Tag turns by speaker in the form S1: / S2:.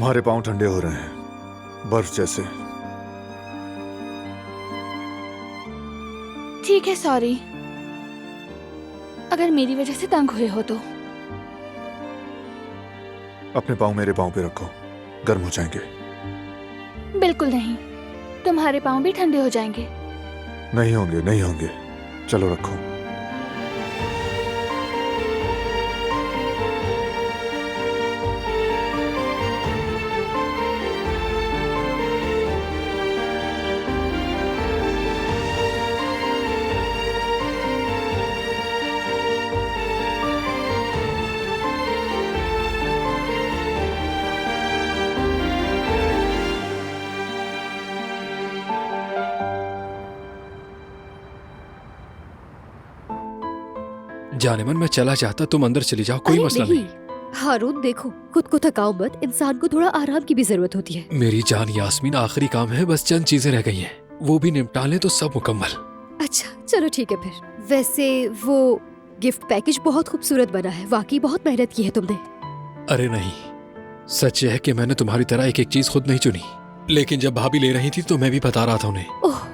S1: तुम्हारे पांव ठंडे हो रहे हैं, बर्फ जैसे।
S2: ठीक है, सॉरी। अगर मेरी वजह से तंग हुए हो तो।
S1: अपने पांव मेरे पांव पे रखो, गर्म हो जाएंगे।
S2: बिल्कुल नहीं, तुम्हारे पांव भी ठंडे हो जाएंगे।
S1: नहीं होंगे, नहीं होंगे। चलो रखो।
S3: जानेमन, मैं चला जाता, तुम अंदर चली जाओ, कोई मसला नहीं।
S4: हारून देखो, खुद को थकाओ मत, इंसान को थोड़ा आराम की भी जरूरत होती है।
S3: मेरी जान यास्मीन, आखिरी काम है, बस चंद चीजें रह गई हैं, वो भी निपटा लें तो सब मुकम्मल।
S4: अच्छा चलो ठीक है फिर। वैसे वो गिफ्ट पैकेज बहुत खूबसूरत बना है, वाकई बहुत मेहनत की है तुमने।
S3: अरे नहीं, सच है कि मैंने तुम्हारी तरह एक एक चीज खुद नहीं चुनी, लेकिन जब भाभी ले रही थी तो मैं भी बता रहा था उन्हें।
S4: ओह